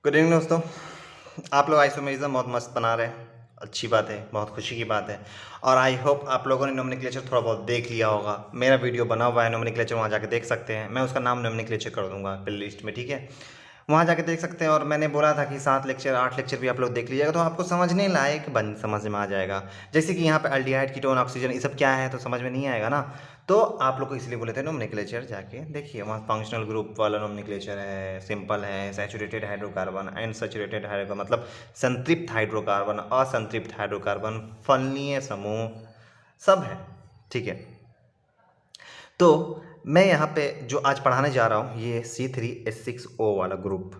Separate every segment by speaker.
Speaker 1: Good evening दोस्तों। आप लोग आइसोमेरिज्म बहुत मस्त बना रहे हैं। अच्छी बात है, बहुत खुशी की बात है। और आई होप आप लोगों ने नोमेनक्लेचर थोड़ा बहुत देख लिया होगा। मेरा वीडियो बना हुआ है नोमेनक्लेचर, वहाँ जाके देख सकते हैं। मैं उसका नाम नोमेनक्लेचर कर दूंगा प्ले लिस्ट में, ठीक है। वहाँ जाके देख सकते हैं। और मैंने बोला था कि 7 लेक्चर 8 लेक्चर भी आप लोग देख लीजिएगा तो आपको समझने लायक बन समझ में आ जाएगा। जैसे कि यहाँ पे एल्डिहाइड, कीटोन, ऑक्सीजन ये सब क्या है तो समझ में नहीं आएगा ना। तो आप लोग को इसलिए बोले थे नोमेनक्लेचर जाके देखिए। वहाँ फंक्शनल ग्रुप वाला नोमेनक्लेचर है, सिंपल है, सैचुरेटेड हाइड्रोकार्बन, अनसैचुरेटेड हाइड्रोकार्बन मतलब संतृप्त हाइड्रोकार्बन, असंतृप्त हाइड्रोकार्बन, फलनीय समूह सब है, ठीक है। तो मैं यहाँ पे जो आज पढ़ाने जा रहा हूँ ये C3H6O वाला ग्रुप।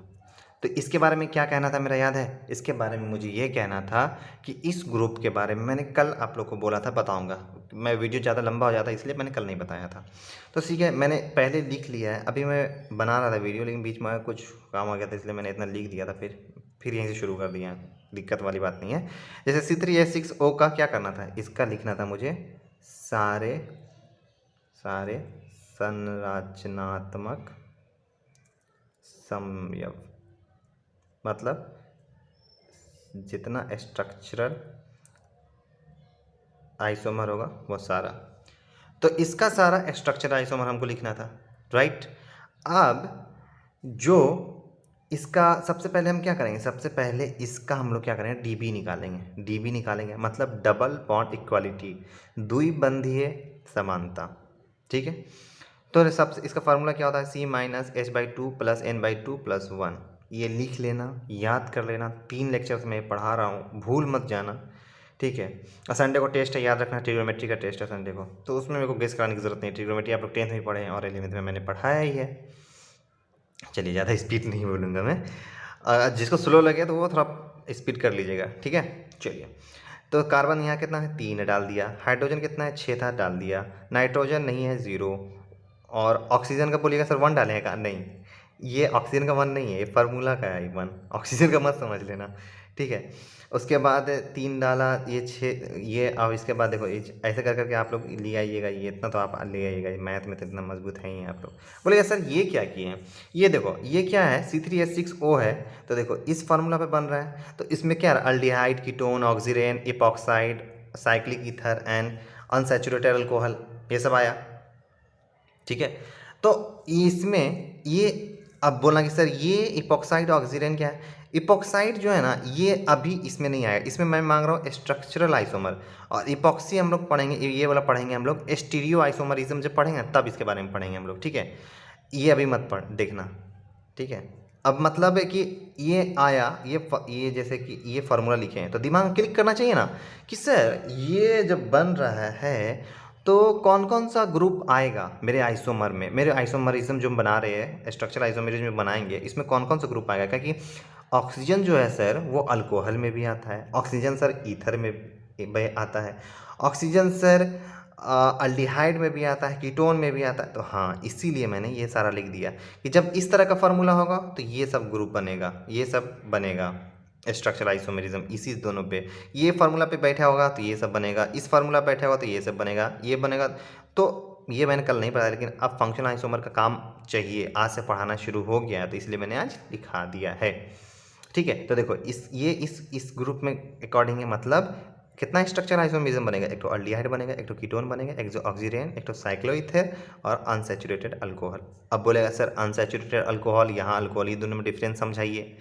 Speaker 1: तो इसके बारे में क्या कहना था मेरा याद है? इसके बारे में मुझे ये कहना था कि इस ग्रुप के बारे में मैंने कल आप लोग को बोला था बताऊंगा। मैं वीडियो ज़्यादा लंबा हो जाता इसलिए मैंने कल नहीं बताया था। तो ठीक है, मैंने पहले लिख लिया है। अभी मैं बना रहा था वीडियो लेकिन बीच में कुछ काम आ गया था इसलिए मैंने इतना लिख दिया था। फिर यहीं से शुरू कर दिया। दिक्कत वाली बात नहीं है। जैसे C3H6O का क्या करना था, इसका लिखना था मुझे सारे सारे संरचनात्मक समयव, मतलब जितना स्ट्रक्चरल आइसोमर होगा वो सारा। तो इसका सारा स्ट्रक्चरल आइसोमर हमको लिखना था, राइट। अब जो इसका सबसे पहले हम क्या करेंगे, सबसे पहले इसका हम लोग क्या करेंगे, डीबी निकालेंगे। डीबी निकालेंगे मतलब डबल बॉन्ड इक्वालिटी, द्विबंधीय समानता, ठीक है। तो सबसे इसका फार्मूला क्या होता है, C-H/2 + N/2 + 1। ये लिख लेना, याद कर लेना। 3 लेक्चर्स में पढ़ा रहा हूँ, भूल मत जाना, ठीक है। और संडे को टेस्ट है, याद रखना, ट्रिग्नोमेट्री का टेस्ट है संडे को। तो उसमें मेरे को गेस कराने की जरूरत नहीं। ट्रिग्नोमेट्री आप लोग 10th में पढ़े हैं और 11th में मैंने पढ़ाया ही है। चलिए, ज़्यादा स्पीड नहीं बोलूँगा मैं। जिसको स्लो लगे तो वो थोड़ा स्पीड कर लीजिएगा, ठीक है। चलिए, तो कार्बन यहाँ कितना है, 3 डाल दिया। हाइड्रोजन कितना है, 6 था, डाल दिया। नाइट्रोजन नहीं है, 0। और ऑक्सीजन का बोलिएगा सर 1 डालेगा, नहीं, ये ऑक्सीजन का 1 नहीं है, ये फार्मूला का है 1। ऑक्सीजन का मत समझ लेना, ठीक है। उसके बाद 3 डाला, ये 6, ये। अब इसके बाद देखो ऐसे कर करके आप लोग ले आइएगा। ये इतना तो आप ले आइएगा, मैथ में तो इतना मजबूत है ही आप लोग। बोलेगा सर ये क्या किए हैं, ये देखो ये क्या है, C3H6O है। तो देखो इस फार्मूला पे बन रहा है। तो इसमें क्या है, aldehyde, ketone, oxygen, epoxide, cyclic ether and unsaturated alcohol, ये सब आया, ठीक है। तो इसमें ये अब बोलना कि सर ये इपॉक्साइड ऑक्सीजन क्या है, इपॉक्साइड जो है ना ये अभी इसमें नहीं आया। इसमें मैं मांग रहा हूँ स्ट्रक्चरल आइसोमर। और इपॉक्सी हम लोग पढ़ेंगे, ये वाला पढ़ेंगे हम लोग, स्टीरियो आइसोमरिज्म जब पढ़ेंगे तब इसके बारे में पढ़ेंगे हम लोग, ठीक है। ये अभी मत पढ़ देखना, ठीक है। अब मतलब है कि ये आया, ये जैसे कि ये फार्मूला लिखे हैं तो दिमाग में क्लिक करना चाहिए ना कि सर ये जब बन रहा है तो कौन कौन सा ग्रुप आएगा मेरे आइसोमर में, मेरे आइसोमरिज्म जो हम बना रहे हैं, स्ट्रक्चरल आइसोमरिज्म में बनाएंगे, इसमें कौन कौन सा ग्रुप आएगा। क्योंकि ऑक्सीजन जो है सर वो अल्कोहल में भी आता है, ऑक्सीजन सर ईथर में आता है, ऑक्सीजन सर अल्डिहाइड में भी आता है, कीटोन में भी आता है। तो हाँ, इसीलिए मैंने ये सारा लिख दिया कि जब इस तरह का फार्मूला होगा तो ये सब ग्रुप बनेगा, ये सब बनेगा स्ट्रक्चरल आइसोमेरिज्म। इसी दोनों पे, ये फार्मूला पे बैठा होगा तो ये सब बनेगा, इस फार्मूला पे बैठा होगा तो ये सब बनेगा, ये बनेगा। तो ये मैंने कल नहीं पढ़ाया लेकिन अब फंक्शनल आइसोमर का काम चाहिए, आज से पढ़ाना शुरू हो गया है तो इसलिए मैंने आज लिखा दिया है, ठीक है। तो देखो इस ग्रुप में अकॉर्डिंग है, मतलब कितना स्ट्रक्चर आइसोमेरिज्म बनेगा, एक तो अल्डिहाइड बनेगा, एक तो कीटोन बनेगा, एक तो ऑक्सीजन, एक तो साइक्लोईथर और अनसैचुरेटेड अल्कोहल। अब बोलेगा सर अनसैचुरेटेड अल्कोहल, यहाँ अल्कोहल, ये दोनों में डिफरेंस समझाइए।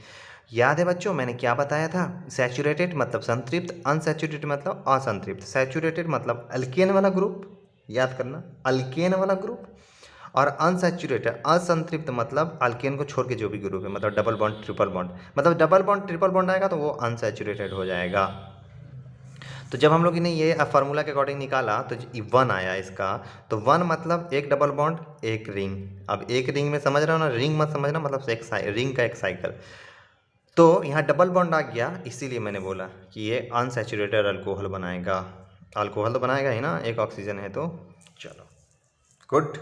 Speaker 1: याद है बच्चों मैंने क्या बताया था, सैचुरेटेड मतलब संतृप्त, अनसैचुरेटेड मतलब असंतृप्त। सैचुरेटेड मतलब अल्केन वाला ग्रुप, याद करना, अल्केन वाला ग्रुप। और अनसैचुरेटेड असंतृप्त मतलब अल्केन को छोड़ के जो भी ग्रुप है, मतलब डबल बॉन्ड ट्रिपल बॉन्ड, मतलब डबल बॉन्ड ट्रिपल बॉन्ड आएगा तो वो अनसैचुरेटेड हो जाएगा। तो जब हम लोग ने ये फार्मूला के अकॉर्डिंग निकाला तो 1 आया इसका। तो 1 मतलब एक डबल बॉन्ड एक रिंग। अब एक रिंग में समझ रहे हो ना, रिंग मत समझना, मतलब एक रिंग का एक साइकिल। तो यहाँ डबल बॉन्ड आ गया, इसीलिए मैंने बोला कि ये अनसैचुरेटेड अल्कोहल बनाएगा। अल्कोहल तो बनाएगा ही ना, एक ऑक्सीजन है तो। चलो गुड,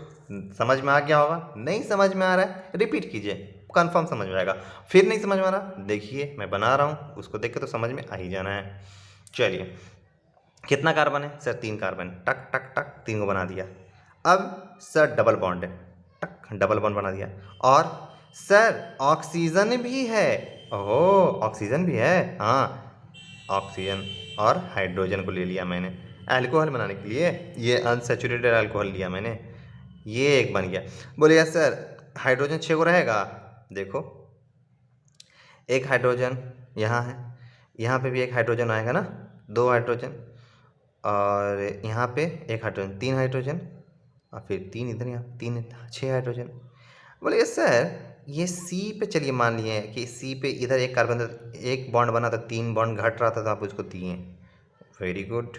Speaker 1: समझ में आ गया होगा। नहीं समझ में आ रहा है रिपीट कीजिए, कंफर्म समझ में आएगा। फिर नहीं समझ में आ रहा, देखिए मैं बना रहा हूँ, उसको देख के तो समझ में आ ही जाना है। चलिए, कितना कार्बन है सर, 3 कार्बन, टक टक टक 3 को बना दिया। अब सर डबल बॉन्ड है, टक डबल बॉन्ड बना दिया। और सर ऑक्सीजन भी है, ओहो, ऑक्सीजन भी है। हाँ, ऑक्सीजन और हाइड्रोजन को ले लिया मैंने अल्कोहल बनाने के लिए। ये अनसैचुरेटेड अल्कोहल लिया मैंने, ये एक बन गया। बोलिए सर हाइड्रोजन 6 को रहेगा। देखो एक हाइड्रोजन यहाँ है, यहाँ पे भी एक हाइड्रोजन आएगा ना, 2 हाइड्रोजन, और यहाँ पे एक हाइड्रोजन, 3 हाइड्रोजन, और फिर 3 इधर, यहाँ 3, 6 हाइड्रोजन। बोले सर ये सी पे चलिए मान लिए कि सी पे इधर एक कार्बन एक बॉन्ड बना था, 3 बॉन्ड घट रहा था तो आप उसको दिए। Very good.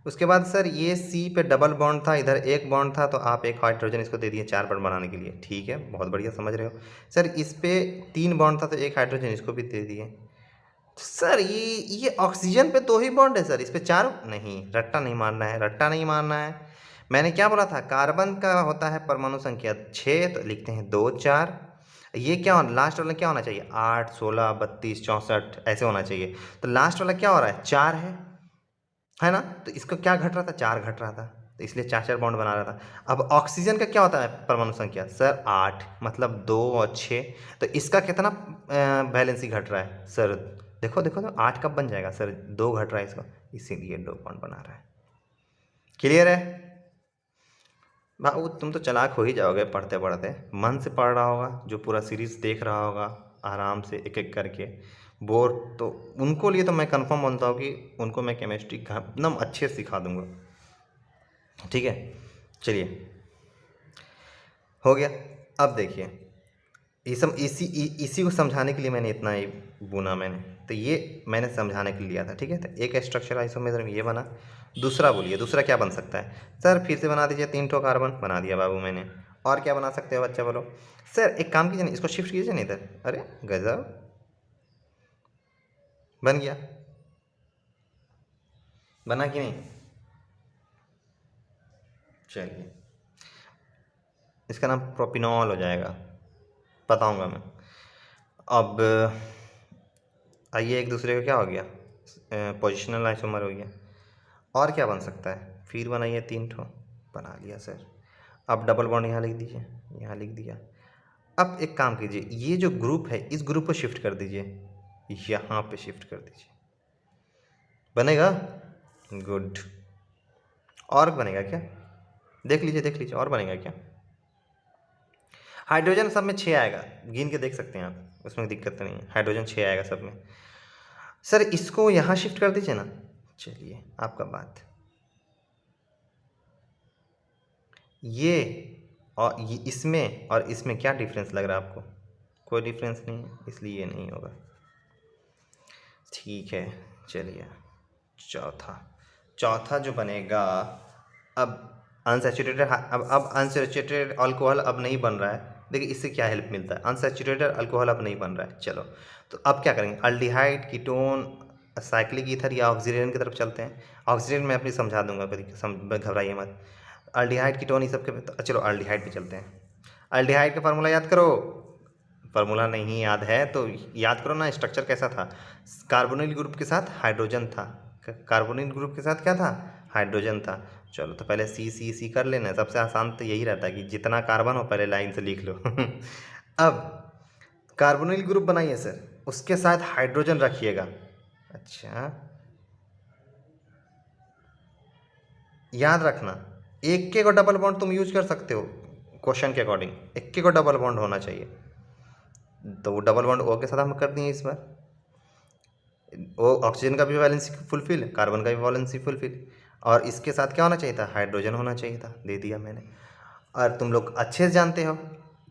Speaker 1: उसके बाद सर ये सी पे डबल बॉन्ड था, इधर एक बॉन्ड था, तो आप एक हाइड्रोजन इसको दे दिए 4 बॉन्ड बनाने के लिए। ठीक है, बहुत बढ़िया, समझ रहे हो। सर इस पे 3 बॉन्ड था तो एक हाइड्रोजन इसको भी दे दिए। सर ये ऑक्सीजन पे 2 ही बॉन्ड है सर, इस पे 4 नहीं। रट्टा नहीं मारना है, रट्टा नहीं मारना है। मैंने क्या बोला था, कार्बन का होता है परमाणु संख्या 6, तो लिखते हैं 2 4। ये क्या होना, लास्ट वाला क्या होना चाहिए, 8 16 32 64 ऐसे होना चाहिए। तो लास्ट वाला क्या हो रहा है, 4 है ना। तो इसको क्या घट रहा था, 4 घट रहा था, तो इसलिए 4 4 बॉन्ड बना रहा था। अब ऑक्सीजन का क्या होता है परमाणु संख्या सर, 8, मतलब 2 और 6। तो इसका कितना वैलेंसी घट रहा है सर, देखो देखो तो 8 कब बन जाएगा सर, 2 घट रहा है इसका, इसीलिए 2 बॉन्ड बना रहा है। क्लियर है बाबू, तुम तो चालाक हो ही जाओगे पढ़ते पढ़ते, मन से पढ़ रहा होगा, जो पूरा सीरीज देख रहा होगा आराम से एक एक करके। बोर तो उनको लिए तो मैं कंफर्म बोलता हूँ कि उनको मैं केमिस्ट्री एकदम अच्छे से सिखा दूंगा। ठीक है, चलिए हो गया। अब देखिए ये सब इसी को समझाने के लिए मैंने इतना ही बुना मैंने, तो ये मैंने समझाने के लिए लिया था। ठीक है, तो एक स्ट्रक्चर आइसोमेर में ये बना। दूसरा बोलिए, दूसरा क्या बन सकता है सर, फिर से बना दीजिए, 3 ठो कार्बन बना दिया बाबू मैंने। और क्या बना सकते हो बच्चा बोलो। सर एक काम कीजिए ना, इसको शिफ्ट कीजिए ना इधर, अरे गजब, बन गया, बना कि नहीं। चलिए इसका नाम प्रोपिनॉल हो जाएगा, बताऊंगा मैं। अब आइए, एक दूसरे का क्या हो गया, पोजिशनल आइसोमर हो गया। और क्या बन सकता है, फिर बनाइए 3 ठो, बना लिया सर। अब डबल बॉन्ड यहाँ लिख दीजिए, यहाँ लिख दिया। अब एक काम कीजिए, ये जो ग्रुप है इस ग्रुप को शिफ्ट कर दीजिए, यहाँ पे शिफ्ट कर दीजिए, बनेगा। गुड। और बनेगा क्या, देख लीजिए और बनेगा क्या। हाइड्रोजन सब में 6 आएगा, गिन के देख सकते हैं आप, उसमें दिक्कत नहीं है, हाइड्रोजन 6 आएगा सब में। सर इसको यहाँ शिफ्ट कर दीजिए ना, चलिए आपका बात। ये और ये इसमें और इसमें क्या डिफरेंस लग रहा है आपको, कोई डिफरेंस नहीं है, इसलिए ये नहीं होगा। ठीक है, चलिए चौथा, चौथा जो बनेगा, अब अनसैचुरेटेड, अब अनसैचुरेटेड अल्कोहल अब नहीं बन रहा है। देखिए इससे क्या हेल्प मिलता है, अनसैचुरेटेड अल्कोहल अब नहीं बन रहा है। चलो तो अब क्या करेंगे, अल्डिहाइड, कीटोन, साइक्लिक ईथर या ऑक्सीजन की तरफ चलते हैं। ऑक्सीजन मैं अपनी समझा दूंगा, कभी घबराइए मत। अल्डिहाइड, कीटोन, ये सब के तो चलो अल्डिहाइड पे चलते हैं। अल्डिहाइड का फार्मूला याद करो, फार्मूला नहीं याद है तो याद करो ना, स्ट्रक्चर कैसा था, कार्बोनिल ग्रुप के साथ हाइड्रोजन था, कार्बोनिल ग्रुप के साथ क्या था, हाइड्रोजन था। चलो तो पहले सी कर लेना, सबसे आसान तो यही रहता है कि जितना कार्बन हो पहले लाइन से लिख लो। अब कार्बोनिल ग्रुप बनाइए सर, उसके साथ हाइड्रोजन रखिएगा। अच्छा याद रखना, एक के को डबल बॉन्ड तुम यूज कर सकते हो, क्वेश्चन के अकॉर्डिंग एक के को डबल बॉन्ड होना चाहिए, तो वो डबल बॉन्ड ओ के साथ हम कर दिए इस बार। वो ऑक्सीजन का भी वैलेंसी फुलफिल, कार्बन का भी वैलेंसी फुलफिल, और इसके साथ क्या होना चाहिए था, हाइड्रोजन होना चाहिए था, दे दिया मैंने। और तुम लोग अच्छे से जानते हो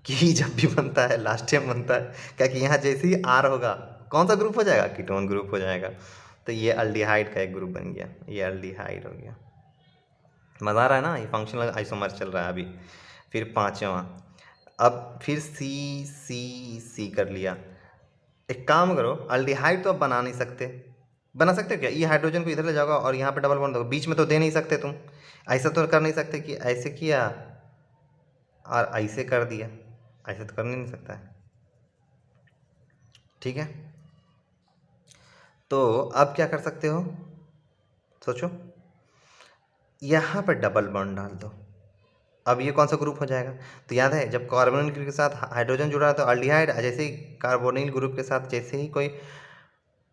Speaker 1: कि जब भी बनता है लास्ट टाइम बनता है, क्या कि यहाँ जैसे ही आर होगा कौन सा ग्रुप हो जाएगा, कीटोन ग्रुप हो जाएगा। तो ये अल्डिहाइड का एक ग्रुप बन गया, ये अल्डिहाइड हो गया। मज़ा आ रहा है ना, ये फंक्शनल आइसोमर चल रहा है अभी। फिर पाँचवा, अब फिर सी कर लिया। एक काम करो, अल्डिहाइड तो अब बना नहीं सकते, बना सकते हो क्या, ये हाइड्रोजन को इधर ले जाओगा और यहाँ पे डबल बॉन्ड दोगे, बीच में तो दे नहीं सकते तुम, ऐसा तो कर नहीं सकते कि ऐसे किया और ऐसे कर दिया, ऐसे तो कर नहीं सकता है। ठीक है, तो अब क्या कर सकते हो, सोचो, यहाँ पर डबल बॉन्ड डाल दो, अब ये कौन सा ग्रुप हो जाएगा? तो याद है जब कार्बोनिल ग्रुप के साथ हाइड्रोजन जुड़ा है तो अल्डिहाइड, जैसे ही कार्बोनिल ग्रुप के साथ जैसे ही कोई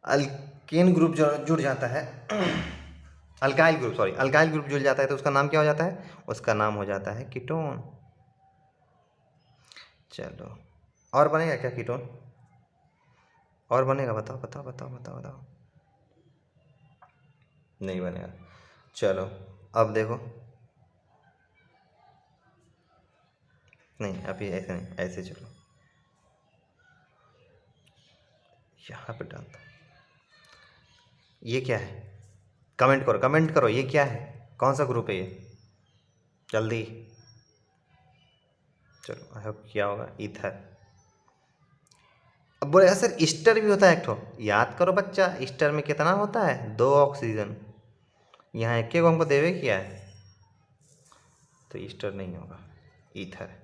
Speaker 1: अल्केन ग्रुप जुड़ जाता है alkyl group, sorry alkyl group जुड़ जाता है तो उसका नाम क्या हो जाता है? उसका नाम हो जाता है कीटोन। चलो और बनेगा क्या कीटोन? और बनेगा? बताओ बताओ बताओ बताओ बताओ। नहीं बनेगा। चलो अब देखो, नहीं अभी ऐसे नहीं, ऐसे चलो, यहाँ पे डालता। ये क्या है? कमेंट करो, कमेंट करो, ये क्या है? कौन सा ग्रुप है ये? जल्दी। चलो आई होप क्या होगा? ईथर। अब बोलेगा सर ईस्टर भी होता है एक ठो। याद करो बच्चा, ईस्टर में कितना होता है? 2 ऑक्सीजन। यहाँ एक को हमको देवे किया है, तो ईस्टर नहीं होगा, ईथर।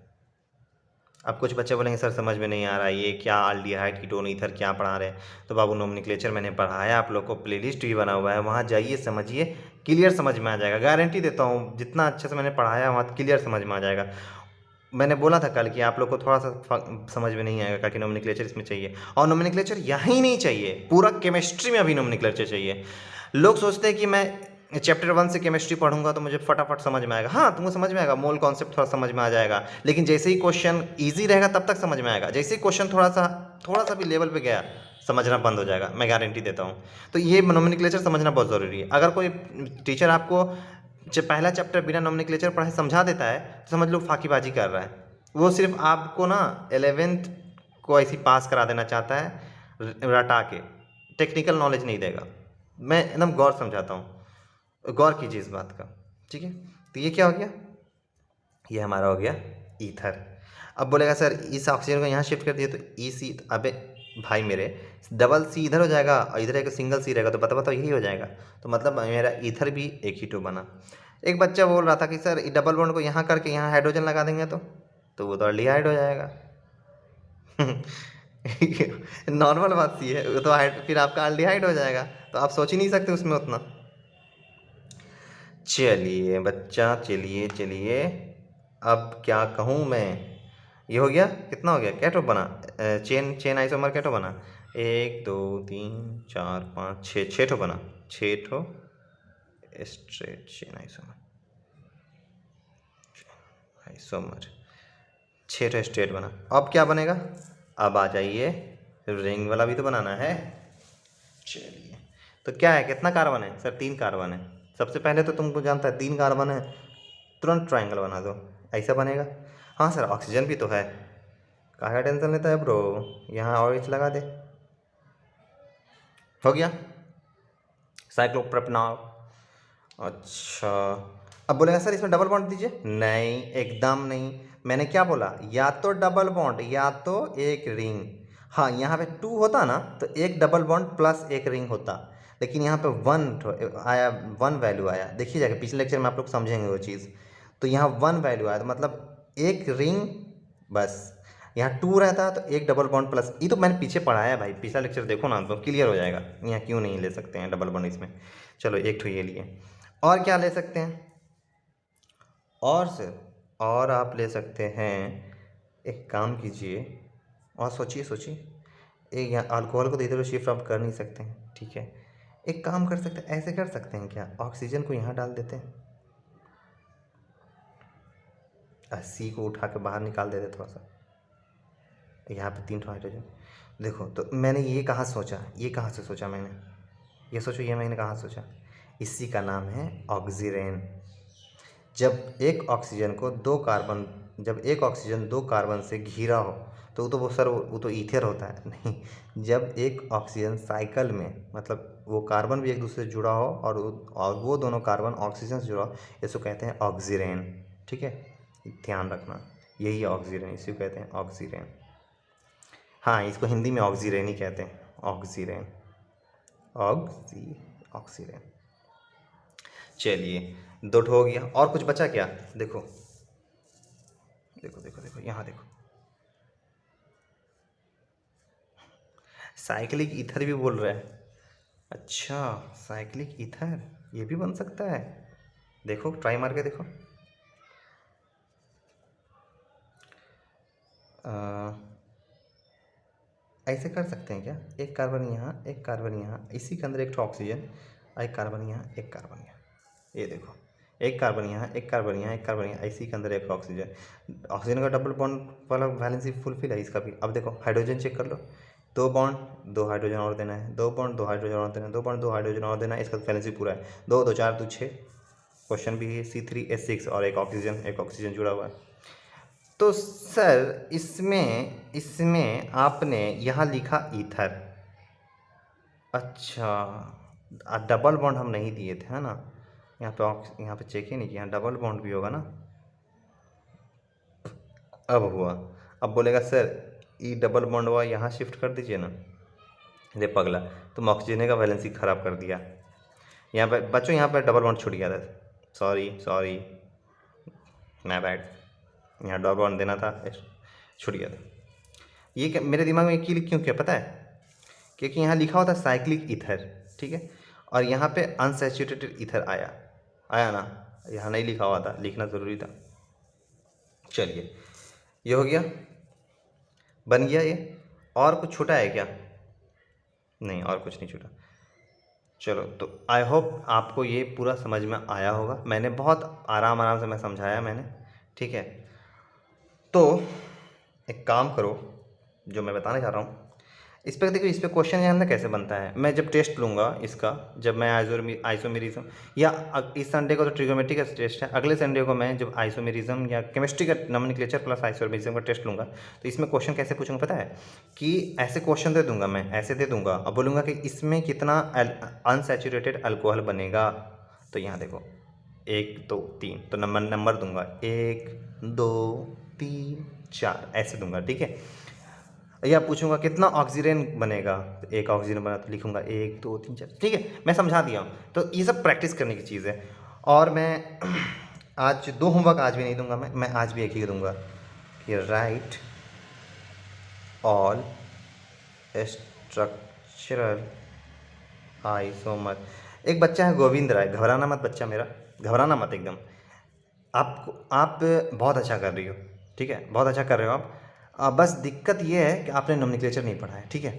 Speaker 1: अब कुछ बच्चे बोलेंगे सर समझ में नहीं आ रहा है ये क्या अल्डिहाइड कीटोन ईथर क्या पढ़ा रहे हैं? तो बाबू नोमेनक्लेचर मैंने पढ़ाया, आप लोग को प्लेलिस्ट भी बना हुआ है, वहाँ जाइए समझिए, क्लियर समझ में आ जाएगा, गारंटी देता हूँ। जितना अच्छे से मैंने पढ़ाया वहाँ क्लियर समझ में आ जाएगा। मैंने बोला था कल कि आप लोग को थोड़ा सा समझ में नहीं आएगा कि नोमेनक्लेचर इसमें चाहिए, और नोमेनक्लेचर यहीं नहीं चाहिए, पूरा केमिस्ट्री में अभी नोमेनक्लेचर चाहिए। लोग सोचते हैं कि मैं चैप्टर 1 से केमिस्ट्री पढ़ूंगा तो मुझे फटाफट समझ में आएगा। हाँ तुमको समझ में आएगा, मोल कॉन्सेप्ट थोड़ा समझ में आ जाएगा, लेकिन जैसे ही क्वेश्चन ईजी रहेगा तब तक समझ में आएगा। जैसे ही क्वेश्चन थोड़ा सा भी लेवल पे गया, समझना बंद हो जाएगा, मैं गारंटी देता हूँ। तो ये नोमेनक्लेचर समझना बहुत ज़रूरी है। अगर कोई टीचर आपको जब पहला चैप्टर बिना नोमेनक्लेचर पढ़े समझा देता है तो समझ लो फाकीबाजी कर रहा है। वो सिर्फ आपको ना 11th को ऐसी पास करा देना चाहता है रटा के, टेक्निकल नॉलेज नहीं देगा। मैं एकदम गौर समझाता हूँ, गौर कीजिए इस बात का, ठीक है? तो ये क्या हो गया? ये हमारा हो गया ईथर। अब बोलेगा सर इस ऑक्सीजन को यहाँ शिफ्ट कर दिए तो ई सी, अबे भाई मेरे, डबल सी इधर हो जाएगा और इधर एक सिंगल सी रहेगा, तो बताओ बताओ यही हो जाएगा। तो मतलब मेरा ईथर भी एक ही टू बना। एक बच्चा बोल रहा था कि सर डबल बॉन्ड को यहाँ करके यहाँ हाइड्रोजन लगा देंगे तो वो तो अल्डिहाइड हो जाएगा। नॉर्मल बात सी है, वो तो फिर आपका अल्डिहाइड हो जाएगा, तो आप सोच ही नहीं सकते उसमें उतना। चलिए बच्चा, चलिए चलिए, अब क्या कहूँ मैं? ये हो गया, कितना हो गया? क्या ठो बना? चेन चेन आइसोमर क्या ठो बना? 1 2 3 4 5 6, 6 ठो बना, 6 ठो स्ट्रेट चेन आइसोमर, आइसोमर 6 ठो स्ट्रेट बना। अब क्या बनेगा? अब आ जाइए, रिंग वाला भी तो बनाना है। चलिए, तो क्या है, कितना कार्बन है सर? 3 कार्बन है। सबसे पहले तो तुमको जानता है 3 कार्बन है, तुरंत ट्रायंगल बना दो, ऐसा बनेगा। हाँ सर ऑक्सीजन भी तो है, काहे टेंशन लेता है ब्रो, यहाँ और OH लगा दे, हो गया साइक्लोप्रोपेनॉल। अच्छा, अब बोलेगा सर इसमें डबल बॉन्ड दीजिए, नहीं एकदम नहीं। मैंने क्या बोला? या तो डबल बॉन्ड या तो एक रिंग। हाँ यहाँ पे 2 होता ना तो एक डबल बॉन्ड प्लस एक रिंग होता, लेकिन यहाँ पे 1 आया, 1 वैल्यू आया। देखिए जाके पिछले लेक्चर में आप लोग समझेंगे वो चीज़। तो यहाँ 1 वैल्यू आया तो मतलब एक रिंग बस। यहाँ 2 रहता है तो एक डबल बॉन्ड प्लस, ये तो मैंने पीछे पढ़ाया भाई, पिछला लेक्चर देखो ना तो क्लियर हो जाएगा। यहाँ क्यों नहीं ले सकते हैं डबल बॉन्ड इसमें? चलो एक ठो ये लिए, और क्या ले सकते हैं? और सर और आप ले सकते हैं, एक काम कीजिए और सोचिए सोचिए, एक यहाँ अल्कोहल को तो इधर शिफ्ट आप कर नहीं सकते हैं, ठीक है? एक काम कर सकते हैं, ऐसे कर सकते हैं क्या, ऑक्सीजन को यहाँ डाल देते हैं, सी को उठा के बाहर निकाल देते थोड़ा सा, यहाँ पे 3 हाइड्रोजन। देखो तो मैंने ये कहाँ सोचा, ये कहाँ से सोचा मैंने, ये सोचो ये मैंने कहाँ सोचा, इसी का नाम है ऑक्सीरेन। जब एक ऑक्सीजन को 2 कार्बन, जब एक ऑक्सीजन 2 कार्बन से घिरा हो तो वो सर वो तो ईथर होता है नहीं। जब एक ऑक्सीजन साइकिल में, मतलब वो कार्बन भी एक दूसरे से जुड़ा हो और वो दोनों कार्बन ऑक्सीजन से जुड़ा हो, इसको कहते हैं ऑक्सीरेन, ठीक है? ध्यान रखना, यही ऑक्सीरेन, इसी को कहते हैं ऑक्सीरेन। हाँ इसको हिंदी में ऑक्सीरेन ही कहते हैं, ऑक्सीरेन, ऑक्सीरेन। चलिए 2 हो गया, और कुछ बचा क्या? देखो देखो देखो देखो, यहाँ देखो, साइक्लिक ईथर भी बोल रहा है। अच्छा साइक्लिक ईथर ये भी बन सकता है, देखो ट्राई मार के देखो। ऐसे कर सकते हैं क्या, एक कार्बन यहाँ, एक कार्बन यहाँ, इसी के अंदर एक ठो ऑक्सीजन, एक कार्बन यहाँ, एक कार्बन यहाँ, ये देखो एक कार्बन यहाँ, एक कार्बन यहाँ, एक कार्बन यहाँ, इसी के अंदर एक ऑक्सीजन। ऑक्सीजन का डबल बॉन्ड वाला वैलेंसी फुलफिल है इसका भी। अब देखो हाइड्रोजन चेक कर लो, 2 बॉन्ड 2 हाइड्रोजन और देना है, 2 बॉन्ड 2 हाइड्रोजन और देना है, 2 बॉन्ड 2 हाइड्रोजन और देना है, इसका वैलेंसी पूरा है। 2 2 4 2 6, क्वेश्चन भी है C3H6 और एक ऑक्सीजन जुड़ा हुआ है। तो सर इसमें आपने यहाँ लिखा ईथर, अच्छा डबल बॉन्ड हम नहीं दिए थे, है ना, यहाँ पे चेक ही नहीं किया, डबल बॉन्ड भी होगा ना। अब हुआ, अब बोलेगा सर ई डबल बॉन्ड हुआ, यहाँ शिफ्ट कर दीजिए ना। अरे पगला, तुम ऑक्सीजन का वैलेंसी ख़राब कर दिया। यहाँ पे बच्चों, यहाँ पे डबल बॉन्ड छूट गया था, सॉरी माय बैड, यहाँ डबल बॉन्ड देना था, छूट गया था। ये क्या मेरे दिमाग में क्लिक क्यों किया पता है, क्योंकि यहाँ लिखा हुआ था साइक्लिक ईथर, ठीक है, और यहाँ पे अनसैचुरेटेड ईथर आया ना, यहाँ नहीं लिखा हुआ था, लिखना ज़रूरी था। चलिए ये हो गया, बन गया ये। और कुछ छूटा है क्या? नहीं, और कुछ नहीं छूटा। चलो, तो आई होप आपको ये पूरा समझ में आया होगा। मैंने बहुत आराम से मैं समझाया मैंने, ठीक है। तो एक काम करो, जो मैं बताना चाह रहा हूँ इस पर देखो, इस पर क्वेश्चन जानना कैसे बनता है। मैं जब टेस्ट लूँगा इसका, जब मैं आइसोमेरिज्म, या इस संडे को तो ट्रिगोमेट्री का टेस्ट है, अगले संडे को मैं जब आइसोमेरिज्म या केमिस्ट्री का नोमेनक्लेचर प्लस आइसोमेरिज्म का टेस्ट लूँगा, तो इसमें क्वेश्चन कैसे पूछूंगा पता है, कि ऐसे क्वेश्चन दे दूंगा मैं, ऐसे दे दूंगा और बोलूँगा कि इसमें कितना अनसैचुरेटेड अल्कोहल बनेगा। तो यहाँ देखो 1 2 3, तो नंबर दूंगा 1 2 3 4 ऐसे दूंगा, ठीक है। या पूछूंगा कितना ऑक्सीजन बनेगा, तो 1 ऑक्सीजन बना तो लिखूंगा 1 2 3 4, ठीक है। मैं समझा दिया हूँ, तो ये सब प्रैक्टिस करने की चीज़ है। और मैं आज 2 होमवर्क आज भी नहीं दूंगा, मैं आज भी एक ही दूंगा कि राइट ऑल स्ट्रक्चरल आइसोमर। एक बच्चा है गोविंद राय, घबराना मत बच्चा मेरा, घबराना मत एकदम। आप बहुत अच्छा कर रही हो, ठीक है, बहुत अच्छा कर रहे हो आप। बस दिक्कत ये है कि आपने नोमेनक्लेचर नहीं पढ़ा है, ठीक है।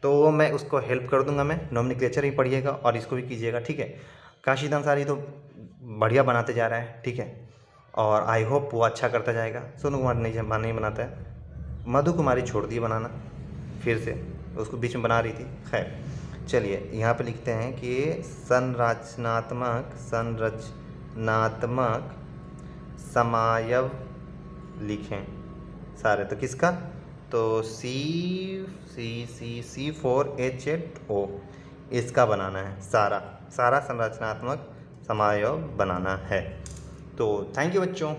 Speaker 1: तो मैं उसको हेल्प कर दूंगा, मैं नोमेनक्लेचर ही पढ़िएगा और इसको भी कीजिएगा, ठीक है। काशिद अंसारी तो बढ़िया बनाते जा रहा है, ठीक है, और आई होप वो अच्छा करता जाएगा। सोनू कुमार नहीं बनाता है, मधु कुमारी छोड़ दी बनाना, फिर से उसको बीच में बना रही थी। खैर चलिए, यहाँ पे लिखते हैं कि संरचनात्मक समायव लिखें सारे। तो किसका, तो C4H8O इसका बनाना है, सारा संरचनात्मक समायव बनाना है। तो थैंक यू बच्चों।